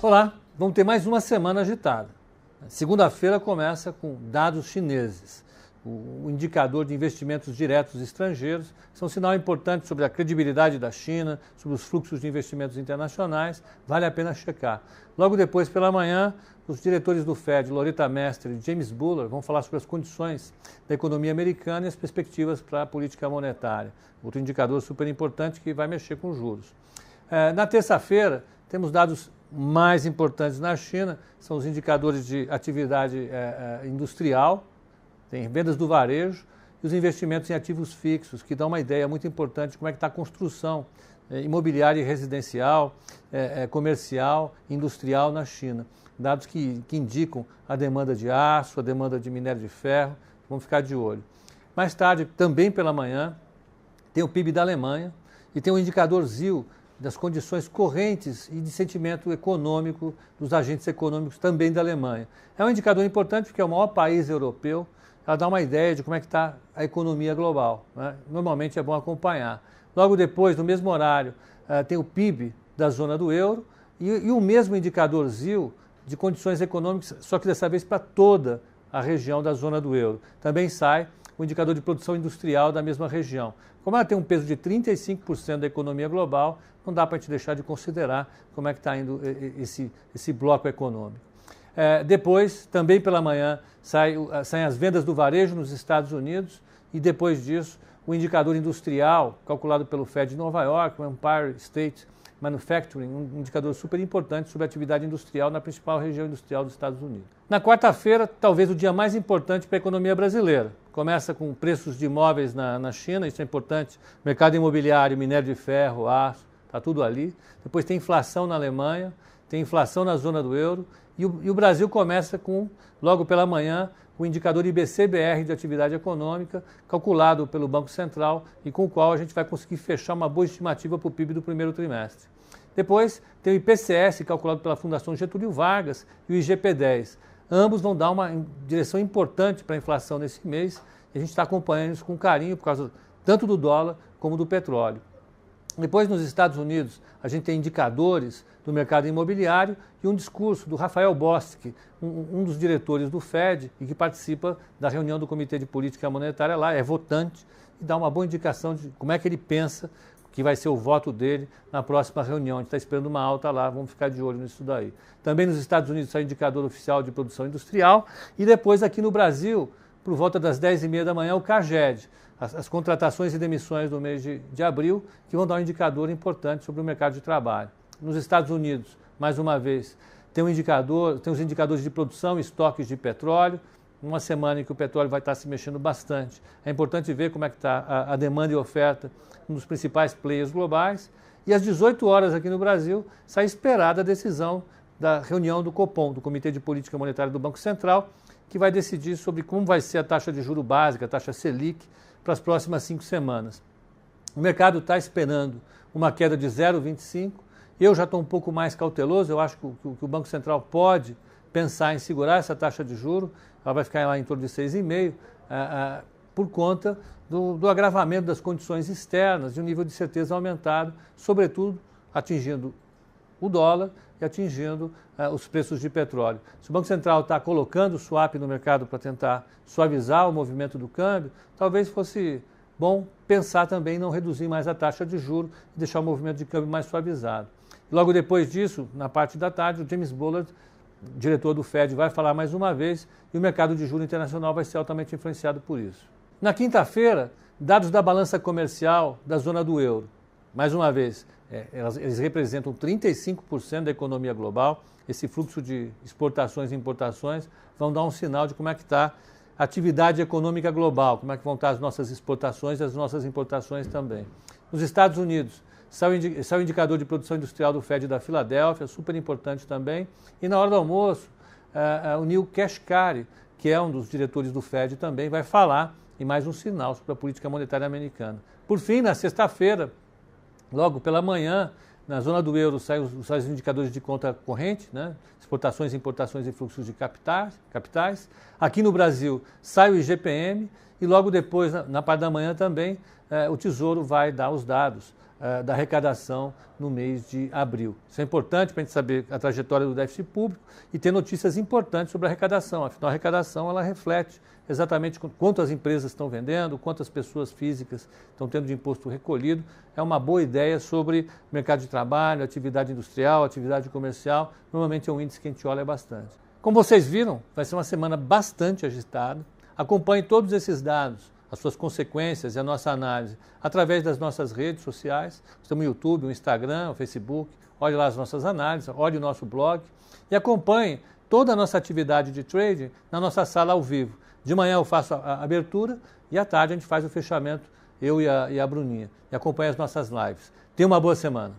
Olá, vamos ter mais uma semana agitada. Segunda-feira começa com dados chineses. O indicador de investimentos diretos estrangeiros são um sinal importante sobre a credibilidade da China, sobre os fluxos de investimentos internacionais, vale a pena checar. Logo depois, pela manhã, os diretores do Fed, Loretta Mester e James Bullard, vão falar sobre as condições da economia americana e as perspectivas para a política monetária. Outro indicador super importante que vai mexer com os juros. Na terça-feira, temos dados mais importantes na China, são os indicadores de atividade industrial, tem vendas do varejo e os investimentos em ativos fixos, que dão uma ideia muito importante de como é que está a construção imobiliária e residencial, comercial, industrial na China. Dados que indicam a demanda de aço, a demanda de minério de ferro, vamos ficar de olho. Mais tarde, também pela manhã, tem o PIB da Alemanha e tem o indicador ZIL, das condições correntes e de sentimento econômico dos agentes econômicos também da Alemanha. É um indicador importante porque é o maior país europeu, ela dá uma ideia de como é que está a economia global, né? Normalmente é bom acompanhar. Logo depois, no mesmo horário, tem o PIB da zona do euro e o mesmo indicador ZIL de condições econômicas, só que dessa vez para toda a região da zona do euro. Também sai o indicador de produção industrial da mesma região. Como ela tem um peso de 35% da economia global, não dá para a gente deixar de considerar como é que está indo esse bloco econômico. Depois, também pela manhã, saem as vendas do varejo nos Estados Unidos e depois disso o indicador industrial, calculado pelo Fed de Nova York, o Empire State Manufacturing, um indicador super importante sobre a atividade industrial na principal região industrial dos Estados Unidos. Na quarta-feira, talvez o dia mais importante para a economia brasileira. Começa com preços de imóveis na China, isso é importante, mercado imobiliário, minério de ferro, aço, está tudo ali. Depois tem inflação na Alemanha, tem inflação na zona do euro e o Brasil começa com, logo pela manhã, o indicador IBC-BR de atividade econômica, calculado pelo Banco Central e com o qual a gente vai conseguir fechar uma boa estimativa para o PIB do primeiro trimestre. Depois tem o IPCS, calculado pela Fundação Getúlio Vargas, e o IGP-10. Ambos vão dar uma direção importante para a inflação nesse mês e a gente está acompanhando isso com carinho por causa tanto do dólar como do petróleo. Depois, nos Estados Unidos, a gente tem indicadores do mercado imobiliário e um discurso do Rafael Bostic, um dos diretores do Fed e que participa da reunião do Comitê de Política Monetária lá, é votante e dá uma boa indicação de como é que ele pensa que vai ser o voto dele na próxima reunião. A gente está esperando uma alta lá, vamos ficar de olho nisso daí. Também nos Estados Unidos sai o indicador oficial de produção industrial e depois aqui no Brasil, por volta das 10h30 da manhã, o CAGED, as contratações e demissões do mês de abril, que vão dar um indicador importante sobre o mercado de trabalho. Nos Estados Unidos, mais uma vez, tem os indicadores de produção e estoques de petróleo, uma semana em que o petróleo vai estar se mexendo bastante. É importante ver como é que está a demanda e oferta dos principais players globais. E às 18 horas aqui no Brasil, sai esperada a decisão da reunião do Copom, do Comitê de Política Monetária do Banco Central, que vai decidir sobre como vai ser a taxa de juros básica, a taxa Selic, para as próximas 5 semanas. O mercado está esperando uma queda de 0,25. Eu já estou um pouco mais cauteloso, eu acho que o Banco Central pode pensar em segurar essa taxa de juros, ela vai ficar lá em torno de 6,5%, por conta do agravamento das condições externas e um nível de certeza aumentado, sobretudo atingindo o dólar e atingindo os preços de petróleo. Se o Banco Central está colocando o swap no mercado para tentar suavizar o movimento do câmbio, talvez fosse bom pensar também em não reduzir mais a taxa de juros e deixar o movimento de câmbio mais suavizado. Logo depois disso, na parte da tarde, o James Bullard, diretor do Fed, vai falar mais uma vez e o mercado de juros internacional vai ser altamente influenciado por isso. Na quinta-feira, dados da balança comercial da zona do euro. Mais uma vez, eles representam 35% da economia global. Esse fluxo de exportações e importações vão dar um sinal de como é que está a atividade econômica global, como é que vão estar as nossas exportações e as nossas importações também. Nos Estados Unidos, sai o indicador de produção industrial do Fed da Filadélfia, super importante também. E na hora do almoço, o Neil Kashkari, que é um dos diretores do Fed também, vai falar em mais um sinal sobre a política monetária americana. Por fim, na sexta-feira, logo pela manhã, na zona do euro saem os indicadores de conta corrente, né? Exportações, importações e fluxos de capitais. Aqui no Brasil sai o IGPM e logo depois, na parte da manhã também, o Tesouro vai dar os dados da arrecadação no mês de abril. Isso é importante para a gente saber a trajetória do déficit público e ter notícias importantes sobre a arrecadação. Afinal, a arrecadação ela reflete exatamente quanto as empresas estão vendendo, quantas pessoas físicas estão tendo de imposto recolhido. É uma boa ideia sobre mercado de trabalho, atividade industrial, atividade comercial. Normalmente é um índice que a gente olha bastante. Como vocês viram, vai ser uma semana bastante agitada. Acompanhe todos esses dados, as suas consequências e a nossa análise através das nossas redes sociais. Estamos no YouTube, no Instagram, no Facebook. Olhe lá as nossas análises, olhe o nosso blog e acompanhe toda a nossa atividade de trading na nossa sala ao vivo. De manhã eu faço a abertura e à tarde a gente faz o fechamento, eu e a Bruninha. E acompanhe as nossas lives. Tenha uma boa semana.